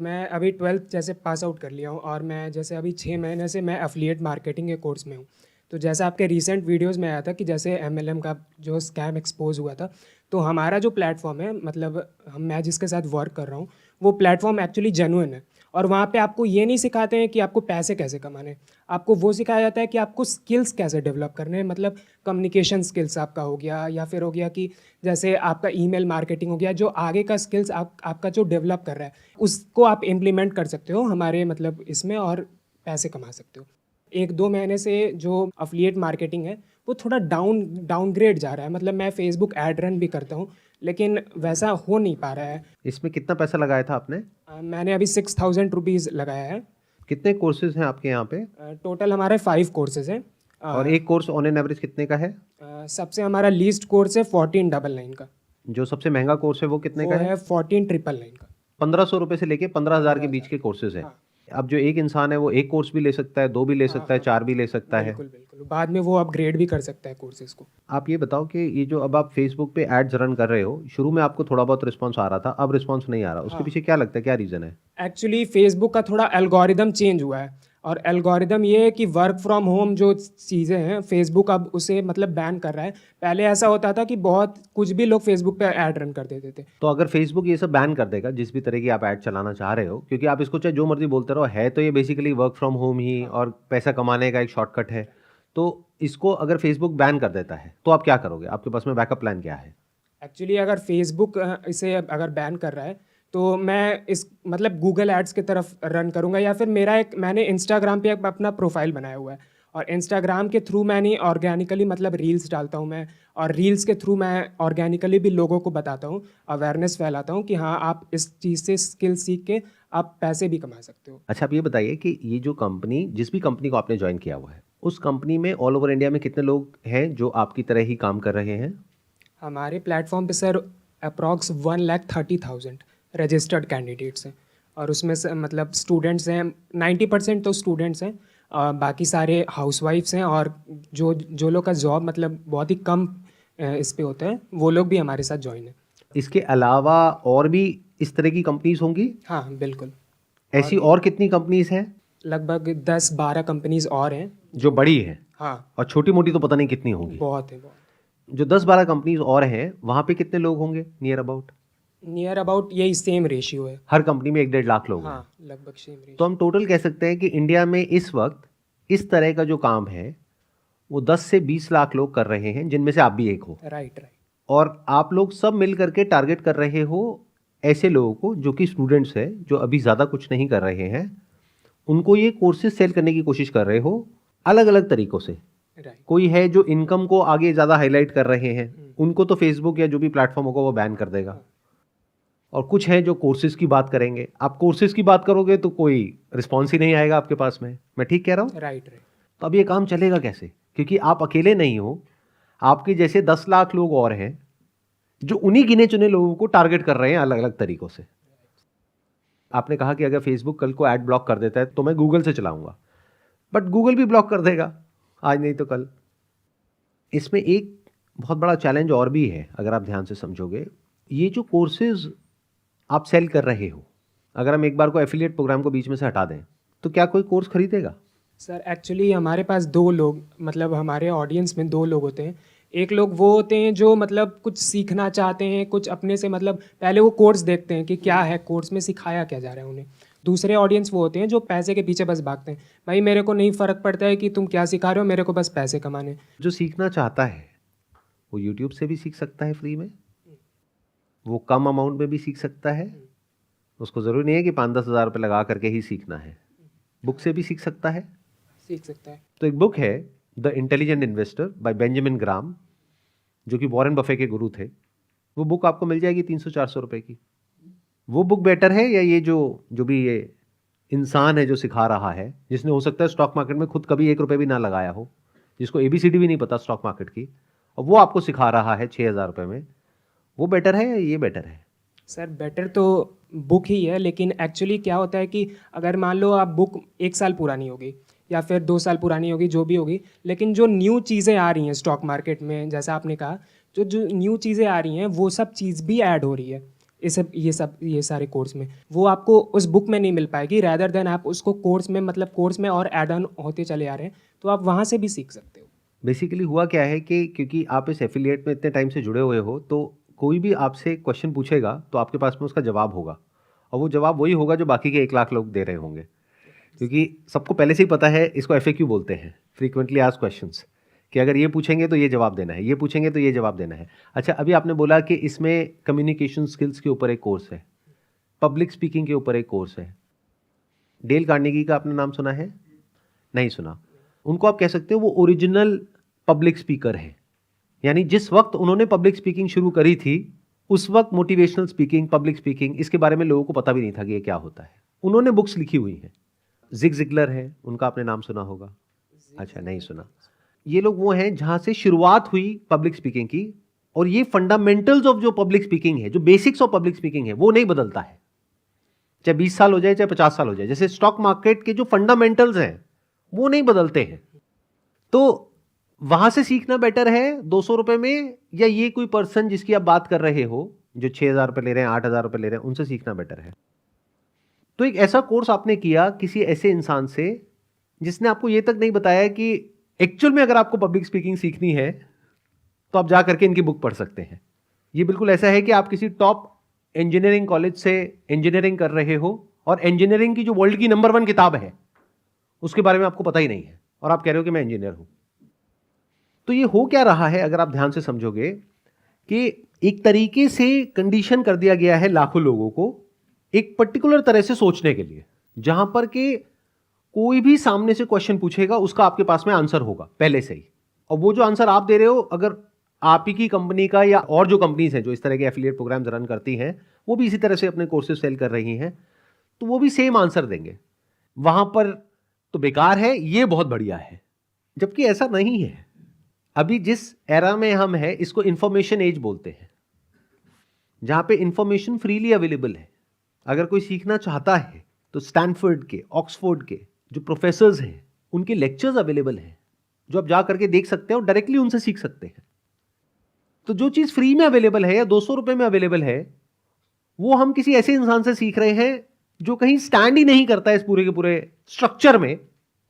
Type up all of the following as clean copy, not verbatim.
मैं अभी 12th जैसे पास आउट कर लिया हूँ और मैं जैसे अभी 6 महीने से मैं एफ़िलिएट मार्केटिंग के कोर्स में हूँ। तो जैसा आपके रीसेंट वीडियोज़ में आया था कि जैसे एमएलएम का जो स्कैम एक्सपोज़ हुआ था, तो हमारा जो प्लेटफ़ॉर्म है मतलब हम मैं जिसके साथ वर्क कर रहा हूँ, वो प्लेटफ़ॉर्म एक्चुअली जेन्युइन है और वहाँ पे आपको ये नहीं सिखाते हैं कि आपको पैसे कैसे कमाने हैं। आपको वो सिखाया जाता है कि आपको स्किल्स कैसे डेवलप करने हैं, मतलब कम्युनिकेशन स्किल्स आपका हो गया या फिर हो गया कि जैसे आपका ईमेल मार्केटिंग हो गया, जो आगे का स्किल्स आपका जो डेवलप कर रहा है, उसको आप इम्प्लीमेंट कर सकते हो हमारे मतलब इसमें और पैसे कमा सकते हो। 1-2 महीने से जो एफ़िलिएट मार्केटिंग है, वो थोड़ा डाउनग्रेड जा रहा है। मतलब मैं फ़ेसबुक ऐड रन भी करता हूँ, लेकिन वैसा हो नहीं पा रहा है। इसमें कितना पैसा लगाया था आपने? मैंने अभी 6000 रुपीज़ लगाया है। कितने कोर्सेज़ हैं आपके यहाँ पे? टोटल हमारे 5 कोर्सेज़ हैं। और एक कोर्स ऑन एन एवरेज कितने का है? सबसे हमारा लीस्ट कोर्स है 1499 का। जो सबसे महंगा कोर्स है वो कितने वो का है? है 14999 का। 1500 रुपए से लेके 15,000 के बीच 15,000। के कोर्सेज़ हैं। हाँ। अब जो एक इंसान है वो एक कोर्स भी ले सकता है, 2 भी ले हाँ, सकता है, हाँ। 4 भी ले सकता है। बिल्कुल, बिल्कुल। बाद में वो अपग्रेड भी कर सकता है कोर्सेज़ को। आप ये बताओ कि ये जो अब आप फेसबुक पे एड्स रन कर रहे हो, शुरू में आपको थोड़ा बहुत रिस्पॉन्स आ रहा था, अब रिस्पॉन्स नहीं आ रहा। उसके हाँ। पीछे क्या लगता है, क्या रीज़न है? एक्चुअली फेसबुक का थोड़ा एल्गोरिदम चेंज हुआ है और एल्गोरिदम ये है कि वर्क फ्रॉम होम जो चीज़ें हैं फेसबुक अब उसे मतलब बैन कर रहा है। पहले ऐसा होता था कि बहुत कुछ भी लोग फेसबुक पे ऐड रन कर देते थे। तो अगर फेसबुक ये सब बैन कर देगा, जिस भी तरह की आप ऐड चलाना चाह रहे हो, क्योंकि आप इसको चाहे जो मर्जी बोलते रहो, है तो ये बेसिकली वर्क फ्रॉम होम ही हाँ। और पैसा कमाने का एक शॉर्टकट है। तो इसको अगर फेसबुक बैन कर देता है तो आप क्या करोगे? आपके पास में बैकअप प्लान क्या है? एक्चुअली अगर फेसबुक इसे अगर बैन कर रहा है तो मैं इस मतलब गूगल एड्स की तरफ रन करूँगा या फिर मैंने इंस्टाग्राम पे एक अपना प्रोफाइल बनाया हुआ है और इंस्टाग्राम के थ्रू मैंने ऑर्गेनिकली मतलब रील्स डालता हूँ मैं, और रील्स के थ्रू मैं ऑर्गेनिकली भी लोगों को बताता हूँ, अवेयरनेस फैलाता हूँ कि हाँ आप इस चीज़ से स्किल सीख के आप पैसे भी कमा सकते हो। अच्छा, आप ये बताइए कि ये जो कंपनी, जिस भी कंपनी को आपने ज्वाइन किया हुआ है, उस कंपनी में ऑल ओवर इंडिया में कितने लोग हैं जो आपकी तरह ही काम कर रहे हैं? हमारे प्लेटफॉर्म पे सर अप्रॉक्स 1,30,000 रजिस्टर्ड कैंडिडेट्स हैं और उसमें से मतलब स्टूडेंट्स हैं 90% तो स्टूडेंट्स हैं, बाकी सारे हाउसवाइफ्स हैं और जो जो लोग का जॉब मतलब बहुत ही कम इस पे होता है वो लोग भी हमारे साथ ज्वाइन है। इसके अलावा और भी इस तरह की कंपनीज होंगी? हाँ बिल्कुल। और ऐसी भी और कितनी कंपनीज हैं लगभग 10-12 कंपनीज़ और हैं। जो बड़ी हैं? हाँ। और छोटी मोटी तो पता नहीं कितनी होंगी। बहुत है बहुत। जो 10-12 कंपनीज और हैं वहाँ पे कितने लोग होंगे नियर अबाउट? नियर अबाउट यही सेम रेशियो है। हर कंपनी में 1-1.5 लाख लोग हाँ हैं। लगभग सेम तो रेशियो। हम टोटल कह सकते हैं कि इंडिया में इस वक्त इस तरह का जो काम है वो 10 से 20 लाख लोग कर रहे हैं, जिनमें से आप भी एक हो। Right right. और आप लोग सब मिल करके टारगेट कर रहे हो ऐसे लोगों को जो कि स्टूडेंट्स हैं, जो अभी ज़्यादा कुछ नहीं कर रहे हैं। उनको ये कोर्सेज सेल करने की कोशिश कर रहे हो अलग अलग तरीकों से। राइट। कोई है जो इनकम को आगे ज़्यादा हाईलाइट कर रहे हैं, उनको तो फेसबुक या जो भी प्लेटफॉर्म होगा वो बैन कर देगा। और कुछ हैं जो कोर्सेज की बात करेंगे। आप कोर्सेज की बात करोगे तो कोई रिस्पॉन्स ही नहीं आएगा आपके पास में। मैं ठीक कह रहा हूँ? Right right. तो अब ये काम चलेगा कैसे? क्योंकि आप अकेले नहीं हो, आपके जैसे 10 लाख लोग और हैं जो उन्हीं गिने चुने लोगों को टारगेट कर रहे हैं अलग अलग तरीकों से। आपने कहा कि अगर फेसबुक कल को ऐड ब्लॉक कर देता है तो मैं गूगल से चलाऊंगा, बट गूगल भी ब्लॉक कर देगा आज नहीं तो कल। इसमें एक बहुत बड़ा चैलेंज और भी है, अगर आप ध्यान से समझोगे। ये जो कोर्सेज आप सेल कर रहे हो, अगर हम एक बार को एफिलिएट प्रोग्राम को बीच में से हटा दें तो क्या कोई कोर्स खरीदेगा? सर एक्चुअली हमारे पास दो लोग मतलब हमारे ऑडियंस में दो लोग होते हैं। एक लोग वो होते हैं जो मतलब कुछ सीखना चाहते हैं, कुछ अपने से मतलब पहले वो कोर्स देखते हैं कि क्या है कोर्स में सिखाया क्या जा रहा है उन्हें। दूसरे ऑडियंस वो होते हैं जो पैसे के पीछे बस भागते हैं, भाई मेरे को नहीं फ़र्क पड़ता है कि तुम क्या सिखा रहे हो, मेरे को बस पैसे कमाने। जो सीखना चाहता है वो यूट्यूब से भी सीख सकता है फ्री में, वो कम अमाउंट में भी सीख सकता है। उसको ज़रूरी नहीं है कि 5-10 हज़ार रुपये लगा करके ही सीखना है, बुक से भी सीख सकता है। सीख सकता है। तो एक बुक है the intelligent investor by Benjamin Graham, जो कि वॉरेन बफे के गुरु थे। वो बुक आपको मिल जाएगी 300-400 रुपए की। वो बुक बेटर है या ये जो जो भी ये इंसान है जो सिखा रहा है, जिसने हो सकता है स्टॉक मार्केट में खुद कभी 1 रुपये भी ना लगाया हो, जिसको एबीसीडी भी नहीं पता स्टॉक मार्केट की, और वो आपको सिखा रहा है 6,000 रुपये में, वो बेटर है या ये बेटर है? सर बेटर तो बुक ही है, लेकिन एक्चुअली क्या होता है कि अगर मान लो आप बुक 1 साल पुरानी होगी या फिर 2 साल पुरानी होगी जो भी होगी, लेकिन जो न्यू चीज़ें आ रही हैं स्टॉक मार्केट में जैसा आपने कहा, जो जो न्यू चीज़ें आ रही हैं वो सब चीज़ भी ऐड हो रही है ये सारे कोर्स में, वो आपको उस बुक में नहीं मिल पाएगी। रैदर देन आप उसको कोर्स में, मतलब कोर्स में और ऐड ऑन होते चले आ रहे हैं, तो आप वहाँ से भी सीख सकते हो। बेसिकली हुआ क्या है कि क्योंकि आप इस एफिलिएट में इतने टाइम से जुड़े हुए हो, तो कोई भी आपसे क्वेश्चन पूछेगा तो आपके पास में उसका जवाब होगा, और वो जवाब वही होगा जो बाकी के 1 लाख लोग दे रहे होंगे, क्योंकि सबको पहले से ही पता है। इसको FAQ बोलते हैं, फ्रीक्वेंटली आस्क्ड क्वेश्चंस, कि अगर ये पूछेंगे तो ये जवाब देना है, ये पूछेंगे तो ये जवाब देना है। अच्छा, अभी आपने बोला कि इसमें कम्युनिकेशन स्किल्स के ऊपर एक कोर्स है, पब्लिक स्पीकिंग के ऊपर एक कोर्स है। डेल कार्नेगी का आपने नाम सुना है? नहीं सुना। उनको आप कह सकते हो वो ओरिजिनल पब्लिक स्पीकर है, यानी जिस वक्त उन्होंने पब्लिक स्पीकिंग शुरू करी थी उस वक्त मोटिवेशनल स्पीकिंग, पब्लिक स्पीकिंग, इसके बारे में लोगों को पता भी नहीं था कि ये क्या होता है। उन्होंने बुक्स लिखी हुई हैं। जिग जिगलर है, उनका आपने नाम सुना होगा? अच्छा, नहीं सुना। ये लोग वो हैं जहां से शुरुआत हुई पब्लिक स्पीकिंग की, और ये फंडामेंटल्स ऑफ जो पब्लिक स्पीकिंग है, जो बेसिक्स ऑफ पब्लिक स्पीकिंग है, वो नहीं बदलता है, चाहे 20 साल हो जाए चाहे 50 साल हो जाए। जैसे स्टॉक मार्केट के जो फंडामेंटल्स हैं वो नहीं बदलते हैं। तो वहां से सीखना बेटर है 200 रुपए में, या ये कोई पर्सन जिसकी आप बात कर रहे हो जो 6,000 रुपए ले रहे हैं, 8,000 रुपए ले रहे हैं, उनसे सीखना बेटर है। तो एक ऐसा कोर्स आपने किया किसी ऐसे इंसान से जिसने आपको ये तक नहीं बताया कि एक्चुअल में अगर आपको पब्लिक स्पीकिंग सीखनी है तो आप जा करके इनकी बुक पढ़ सकते हैं। ये बिल्कुल ऐसा है कि आप किसी टॉप इंजीनियरिंग कॉलेज से इंजीनियरिंग कर रहे हो और इंजीनियरिंग की जो वर्ल्ड की नंबर 1 किताब है उसके बारे में आपको पता ही नहीं है, और आप कह रहे हो कि मैं इंजीनियर हूं। तो ये हो क्या रहा है, अगर आप ध्यान से समझोगे, कि एक तरीके से कंडीशन कर दिया गया है लाखों लोगों को एक पर्टिकुलर तरह से सोचने के लिए, जहां पर कि कोई भी सामने से क्वेश्चन पूछेगा उसका आपके पास में आंसर होगा पहले से ही, और वो जो आंसर आप दे रहे हो, अगर आप ही की कंपनी का या और जो कंपनीज हैं जो इस तरह के एफिलिएट प्रोग्राम्स रन करती हैं वो भी इसी तरह से अपने कोर्सेज सेल कर रही हैं, तो वो भी सेम आंसर देंगे। वहां पर तो बेकार है, ये बहुत बढ़िया है, जबकि ऐसा नहीं है। अभी जिस एरा में हम हैं इसको इंफॉर्मेशन एज बोलते हैं, जहां पे इंफॉर्मेशन फ्रीली अवेलेबल है। अगर कोई सीखना चाहता है तो स्टैनफोर्ड के, ऑक्सफोर्ड के जो प्रोफेसर्स हैं उनके लेक्चर्स अवेलेबल हैं जो आप जा करके देख सकते हैं और डायरेक्टली उनसे सीख सकते हैं। तो जो चीज फ्री में अवेलेबल है या 200 रुपए में अवेलेबल है, वो हम किसी ऐसे इंसान से सीख रहे हैं जो कहीं स्टैंड ही नहीं करता है इस पूरे के पूरे स्ट्रक्चर में,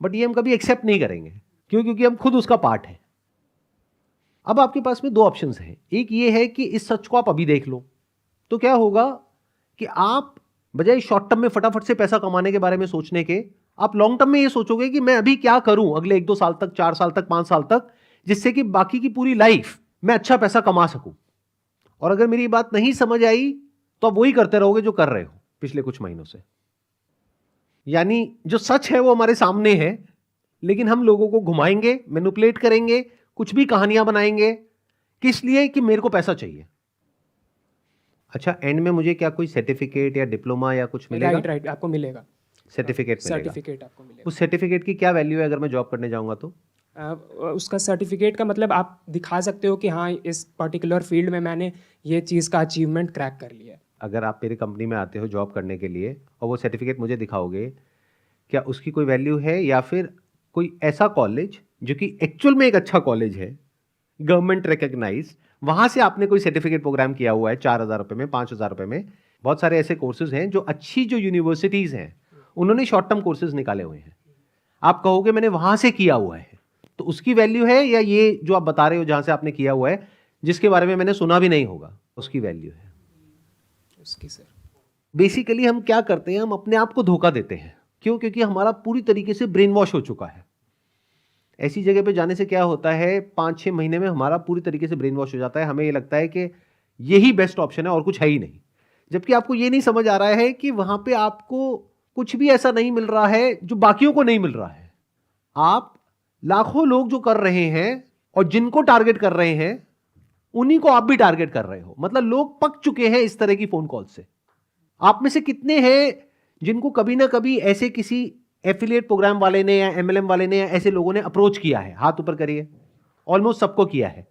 बट ये हम कभी एक्सेप्ट नहीं करेंगे। क्यों? क्योंकि हम खुद उसका पार्ट है। अब आपके पास में 2 ऑप्शंस हैं। एक ये है कि इस सच को आप अभी देख लो, तो क्या होगा कि आप बजाय शॉर्ट टर्म में फटाफट से पैसा कमाने के बारे में सोचने के, आप लॉन्ग टर्म में ये सोचोगे कि मैं अभी क्या करूं अगले 1-2 साल तक, 4 साल तक, 5 साल तक, जिससे कि बाकी की पूरी लाइफ मैं अच्छा पैसा कमा सकूं। और अगर मेरी बात नहीं समझ आई तो आप वही करते रहोगे जो कर रहे हो पिछले कुछ महीनों से। यानी जो सच है वो हमारे सामने है, लेकिन हम लोगों को घुमाएंगे, मैनिपुलेट करेंगे, कुछ भी कहानियां बनाएंगे, किस लिए? कि मेरे को पैसा चाहिए। अच्छा, एंड में मुझे क्या कोई सर्टिफिकेट या डिप्लोमा या कुछ मिलेगा? राइट, आपको मिलेगा सर्टिफिकेट मिलेगा। सर्टिफिकेट आपको मिलेगा। उस सर्टिफिकेट की क्या वैल्यू है अगर मैं जॉब करने जाऊंगा तो? उसका सर्टिफिकेट का मतलब आप दिखा सकते हो कि हाँ, इस पर्टिकुलर फील्ड में मैंने ये चीज़ का अचीवमेंट क्रैक कर लिया है। अगर आप मेरी कंपनी में आते हो जॉब करने के लिए और वो सर्टिफिकेट मुझे दिखाओगे, क्या उसकी कोई वैल्यू है? या फिर कोई ऐसा कॉलेज जो कि एक्चुअल में एक अच्छा कॉलेज है, गवर्नमेंट रिकग्नाइज, वहां से आपने कोई सर्टिफिकेट प्रोग्राम किया हुआ है 4,000 रुपए में, 5,000 रुपए में, बहुत सारे ऐसे कोर्सेज हैं जो अच्छी जो यूनिवर्सिटीज हैं उन्होंने शॉर्ट टर्म कोर्सेज निकाले हुए हैं, आप कहोगे मैंने वहां से किया हुआ है, तो उसकी वैल्यू है? या ये जो आप बता रहे हो जहां से आपने किया हुआ है जिसके बारे में मैंने सुना भी नहीं होगा, उसकी वैल्यू है? उसकी सर बेसिकली हम क्या करते हैं, हम अपने आप को धोखा देते हैं। क्यों? क्योंकि हमारा पूरी तरीके से ब्रेन वॉश हो चुका है। ऐसी जगह पे जाने से क्या होता है, 5-6 महीने में हमारा पूरी तरीके से ब्रेन वॉश हो जाता है। हमें ये लगता है कि यही बेस्ट ऑप्शन है और कुछ है ही नहीं, जबकि आपको ये नहीं समझ आ रहा है कि वहां पे आपको कुछ भी ऐसा नहीं मिल रहा है जो बाकियों को नहीं मिल रहा है। आप लाखों लोग जो कर रहे हैं और जिनको टारगेट कर रहे हैं उन्हीं को आप भी टारगेट कर रहे हो। मतलब लोग पक चुके हैं इस तरह की फोन कॉल से। आप में से कितने हैं जिनको कभी ना कभी ऐसे किसी एफिलिएट प्रोग्राम वाले ने या MLM वाले ने या ऐसे लोगों ने अप्रोच किया है? हाथ ऊपर करिए। ऑलमोस्ट सबको किया है।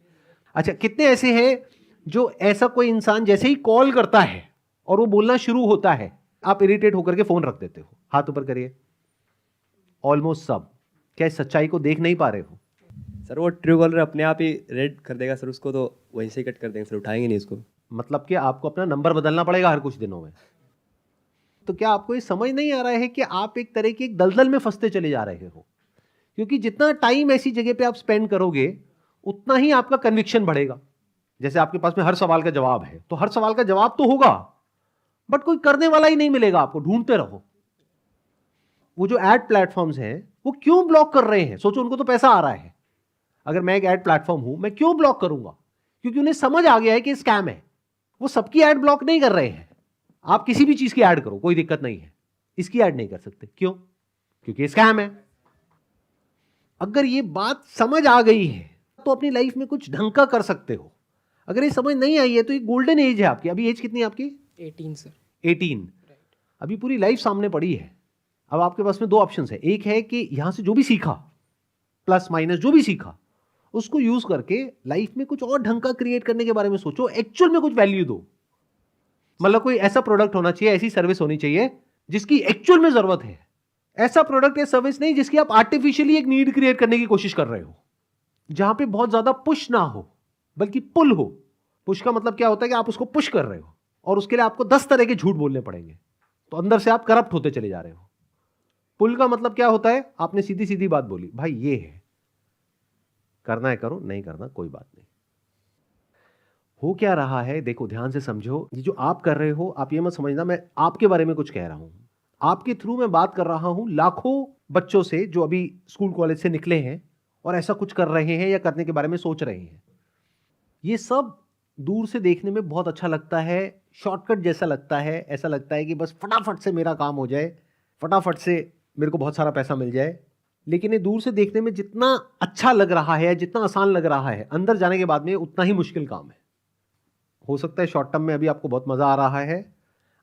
अच्छा, कितने ऐसे हैं जो ऐसा कोई इंसान जैसे ही कॉल करता है और वो बोलना शुरू होता है आप इरिटेट होकर के फोन रख देते हो? हाथ ऊपर करिए। ऑलमोस्ट सब। क्या इस सच्चाई को देख नहीं पा रहे हो? सर वो ट्रू कॉलर अपने आप ही रेड कर देगा सर उसको, तो वहीं से कट कर देंगे सर, उठाएंगे नहीं उसको। मतलब कि आपको अपना नंबर बदलना पड़ेगा हर कुछ दिनों में। तो क्या आपको ये समझ नहीं आ रहा है कि आप एक तरह की एक दलदल में फंसते चले जा रहे हो? क्योंकि जितना टाइम ऐसी जगह पे आप स्पेंड करोगे उतना ही आपका कन्विक्शन बढ़ेगा। जैसे आपके पास में हर सवाल का जवाब है, तो हर सवाल का जवाब तो होगा, बट कोई करने वाला ही नहीं मिलेगा आपको, ढूंढते रहो। वो जो एड प्लेटफॉर्म्स हैं वो क्यों ब्लॉक कर रहे हैं? सोचो, उनको तो पैसा आ रहा है। अगर मैं एक एड प्लेटफॉर्म हूं, मैं क्यों ब्लॉक करूंगा? क्योंकि उन्हें समझ आ गया है कि स्कैम है। वो सबकी एड ब्लॉक नहीं कर रहे हैं। आप किसी भी चीज की ऐड करो, कोई दिक्कत नहीं है, इसकी ऐड नहीं कर सकते। क्यों? क्योंकि स्कैम है। अगर ये बात समझ आ गई है तो अपनी लाइफ में कुछ ढंग का कर सकते हो। अगर ये समझ नहीं आई है तो ये गोल्डन एज है आपकी। अभी एज कितनी है आपकी? 18 सर। 18। अभी पूरी लाइफ सामने पड़ी है। अब आपके पास में दो ऑप्शंस है। एक है कि यहां से जो भी सीखा, प्लस माइनस जो भी सीखा, उसको यूज करके लाइफ में कुछ और ढंग का क्रिएट करने के बारे में सोचो, एक्चुअल में कुछ वैल्यू दो। मतलब कोई ऐसा प्रोडक्ट होना चाहिए, ऐसी सर्विस होनी चाहिए जिसकी एक्चुअल में जरूरत है। ऐसा प्रोडक्ट या सर्विस नहीं जिसकी आप आर्टिफिशियली एक नीड क्रिएट करने की कोशिश कर रहे हो, जहां पे बहुत ज्यादा पुश ना हो बल्कि पुल हो। पुश का मतलब क्या होता है कि आप उसको पुश कर रहे हो और उसके लिए आपको 10 तरह के झूठ बोलने पड़ेंगे, तो अंदर से आप करप्ट होते चले जा रहे हो। पुल का मतलब क्या होता है? आपने सीधी सीधी बात बोली, भाई ये है, करना है करो, नहीं करना कोई बात नहीं। हो क्या रहा है देखो, ध्यान से समझो। ये जो आप कर रहे हो, आप ये मत समझना मैं आपके बारे में कुछ कह रहा हूं। आपके थ्रू मैं बात कर रहा हूं लाखों बच्चों से जो अभी स्कूल कॉलेज से निकले हैं और ऐसा कुछ कर रहे हैं या करने के बारे में सोच रहे हैं। ये सब दूर से देखने में बहुत अच्छा लगता है, शॉर्टकट जैसा लगता है। ऐसा लगता है कि बस फटाफट से मेरा काम हो जाए, फटाफट से मेरे को बहुत सारा पैसा मिल जाए। लेकिन ये दूर से देखने में जितना अच्छा लग रहा है, जितना आसान लग रहा है, अंदर जाने के बाद में उतना ही मुश्किल काम है। हो सकता है शॉर्ट टर्म में अभी आपको बहुत मजा आ रहा है,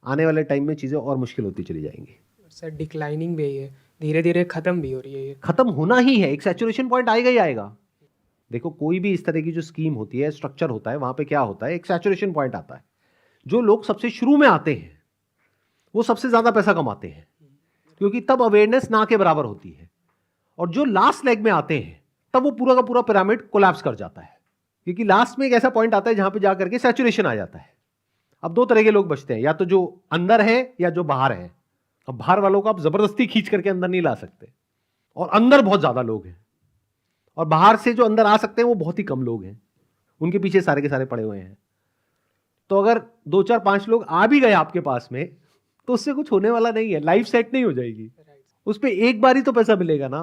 आने वाले टाइम में चीजें और मुश्किल होती चली जाएंगी। सर डिक्लाइनिंग भी है, धीरे धीरे खत्म भी हो रही है ये। खत्म होना ही है, एक सैचुरेशन पॉइंट आएगा ही आएगा। देखो, कोई भी इस तरह की जो स्कीम होती है, स्ट्रक्चर होता है, वहां पे क्या होता है, एक सैचुरेशन पॉइंट आता है। जो लोग सबसे शुरू में आते हैं वो सबसे ज्यादा पैसा कमाते हैं, क्योंकि तब अवेयरनेस ना के बराबर होती है। और जो लास्ट लेग में आते हैं तब वो पूरा का पूरा पिरामिड कोलैप्स कर जाता है, क्योंकि लास्ट में एक ऐसा पॉइंट आता है जहां पे जाकर के सैचुरेशन आ जाता है। अब दो तरह के लोग बचते हैं, या तो जो अंदर है या जो बाहर है। अब बाहर वालों को आप जबरदस्ती खींच करके अंदर नहीं ला सकते, और अंदर बहुत ज्यादा लोग हैं, और बाहर से जो अंदर आ सकते हैं वो बहुत ही कम लोग हैं, उनके पीछे सारे के सारे पड़े हुए हैं। तो अगर 2 4 5 लोग आ भी गए आपके पास में तो उससे कुछ होने वाला नहीं है, लाइफ सेट नहीं हो जाएगी, उस पर एक बार ही तो पैसा मिलेगा ना।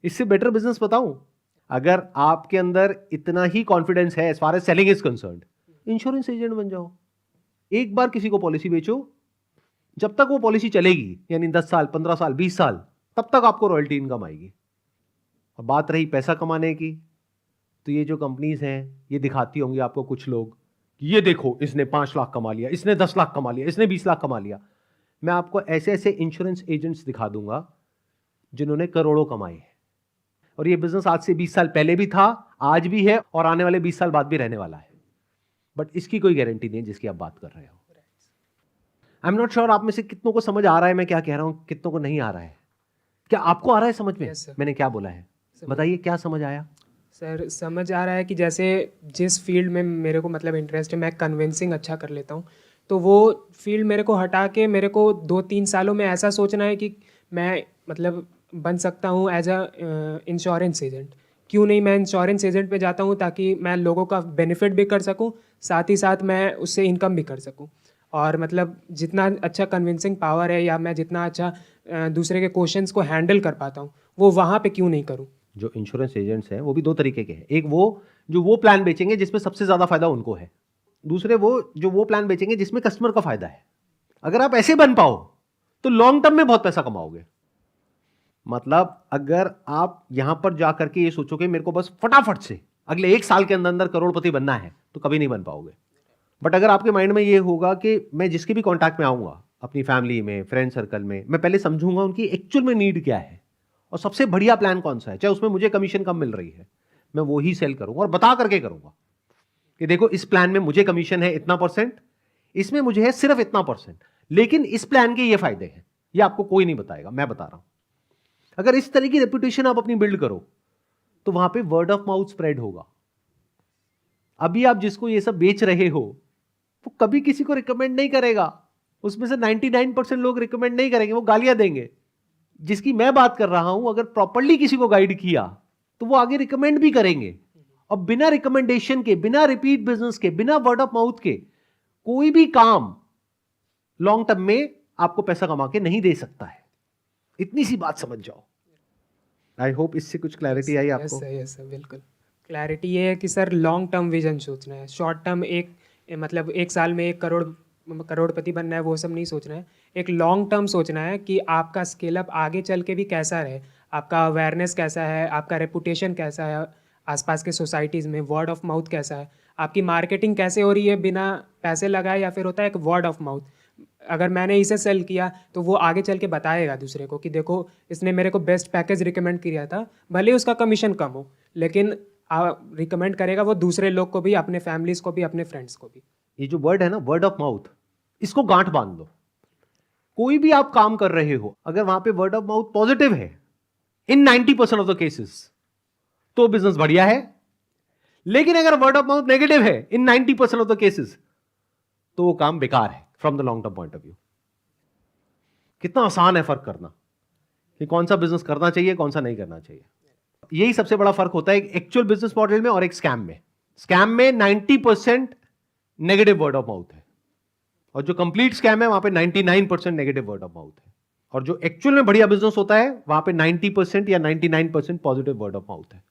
इससे बेटर बिजनेस बताऊं, अगर आपके अंदर इतना ही कॉन्फिडेंस है as far as selling is concerned, insurance agent बन जाओ। एक बार किसी को पॉलिसी बेचो, जब तक वो पॉलिसी चलेगी, यानी 10 साल 15 साल 20 साल, तब तक आपको रॉयल्टी इनकम आएगी। अब बात रही पैसा कमाने की, तो ये जो कंपनीज हैं ये दिखाती होंगी आपको कुछ लोग, ये देखो इसने 5 लाख कमा लिया, इसने 10 लाख कमा लिया, इसने 20 लाख कमा लिया। मैं आपको ऐसे ऐसे इंश्योरेंस एजेंट्स दिखा दूंगा जिन्होंने करोड़ों कमाए हैं, और ये बिजनेस आज से 20 साल पहले भी था, आज भी है, और आने वाले 20 साल बाद भी रहने वाला है। बट इसकी कोई गारंटी नहीं है जिसकी आप बात कर रहे हो। आई एम नॉट श्योर आप में से कितनों को समझ आ रहा है मैं क्या कह रहा हूं, कितनों को नहीं आ रहा है। क्या आपको आ रहा है समझ में? Yes, sir. मैंने क्या बोला है, बताइए क्या समझ आया? सर समझ आ रहा है कि जैसे जिस फील्ड में मेरे को मतलब इंटरेस्ट है, मैं कन्विंसिंग अच्छा कर लेता हूँ, तो वो फील्ड मेरे को हटा के मेरे को 2-3 सालों में ऐसा सोचना है कि मैं मतलब बन सकता हूँ एज अ इंश्योरेंस एजेंट। क्यों नहीं मैं इंश्योरेंस एजेंट पे जाता हूँ, ताकि मैं लोगों का बेनिफिट भी कर सकूँ, साथ ही साथ मैं उससे इनकम भी कर सकूँ। और मतलब जितना अच्छा कन्विंसिंग पावर है, या मैं जितना अच्छा दूसरे के क्वेश्चंस को हैंडल कर पाता हूँ, वो वहाँ पे क्यों नहीं करूँ। जो इंश्योरेंस एजेंट्स हैं वो भी 2 तरीके के हैं। एक वो जो वो प्लान बेचेंगे जिसमें सबसे ज्यादा फायदा उनको है, दूसरे वो जो वो प्लान बेचेंगे जिसमें कस्टमर का फायदा है। अगर आप ऐसे बन पाओ तो लॉन्ग टर्म में बहुत पैसा कमाओगे। मतलब अगर आप यहां पर जाकर के ये सोचोगे मेरे को बस फटाफट से अगले 1 साल के अंदर अंदर करोड़पति बनना है, तो कभी नहीं बन पाओगे। बट अगर आपके माइंड में ये होगा कि मैं जिसके भी कॉन्टैक्ट में आऊंगा, अपनी फैमिली में, फ्रेंड सर्कल में, मैं पहले समझूंगा उनकी एक्चुअल में नीड क्या है और सबसे बढ़िया प्लान कौन सा है, चाहे उसमें मुझे कमीशन कम मिल रही है, मैं वो ही सेल करूंगा, और बता करके करूंगा कि देखो इस प्लान में मुझे कमीशन है इतना %, इसमें मुझे है सिर्फ इतना %, लेकिन इस प्लान के ये फायदे हैं, ये आपको कोई नहीं बताएगा, मैं बता रहा हूं। अगर इस तरह की रेपुटेशन आप अपनी बिल्ड करो तो वहां पे वर्ड ऑफ माउथ स्प्रेड होगा। अभी आप जिसको ये सब बेच रहे हो वो कभी किसी को रिकमेंड नहीं करेगा, उसमें से 99% लोग रिकमेंड नहीं करेंगे, वो गालियां देंगे। जिसकी मैं बात कर रहा हूं, अगर प्रॉपर्ली किसी को गाइड किया तो वो आगे रिकमेंड भी करेंगे। और बिना रिकमेंडेशन के, बिना रिपीट बिजनेस के, बिना वर्ड ऑफ माउथ के कोई भी काम लॉन्ग टर्म में आपको पैसा कमा के नहीं दे सकता है। इतनी सी बात समझ जाओ। आई होप इससे कुछ क्लैरिटी आई आपको। यस सर, बिल्कुल क्लैरिटी ये है कि सर लॉन्ग टर्म विजन सोचना है। शॉर्ट टर्म मतलब 1 साल में 1 करोड़पति बनना है, वो सब नहीं सोचना है। एक लॉन्ग टर्म सोचना है कि आपका स्केल अप आगे चल के भी कैसा रहे, आपका अवेयरनेस कैसा है, आपका रेपुटेशन कैसा है आसपास के सोसाइटीज़ में, वर्ड ऑफ माउथ कैसा है, आपकी मार्केटिंग कैसे हो रही है बिना पैसे लगाए, या फिर होता है एक वर्ड ऑफ माउथ, अगर मैंने इसे सेल किया तो वो आगे चल के बताएगा दूसरे को कि देखो इसने मेरे को बेस्ट पैकेज रिकमेंड किया था, भले उसका कमीशन कम हो लेकिन रिकमेंड करेगा वो दूसरे लोग को भी, अपने फैमिलीज को भी, अपने फ्रेंड्स को भी। ये जो वर्ड है ना, वर्ड ऑफ माउथ, इसको गांठ बांध लो। कोई भी आप काम कर रहे हो, अगर वहां पे वर्ड ऑफ माउथ पॉजिटिव है इन 90% ऑफ द केसेस तो बिजनेस बढ़िया है। लेकिन अगर वर्ड ऑफ माउथ नेगेटिव है इन 90% ऑफ द केसेस तो वो काम बेकार है from the long term point of view. कितना आसान है फर्क करना कि कौन सा बिजनेस करना चाहिए, कौन सा नहीं करना चाहिए। यही सबसे बड़ा फर्क होता है एक एक्चुअल बिजनेस मॉडल में और एक स्कैम में। स्कैम में 90% नेगेटिव वर्ड ऑफ माउथ है और जो कंप्लीट स्कैम है वहां पे 99% नेगेटिव वर्ड ऑफ माउथ है। और जो एक्चुअल में बढ़िया बिजनेस होता है वहां पे 90% या 99% पॉजिटिव वर्ड ऑफ माउथ है।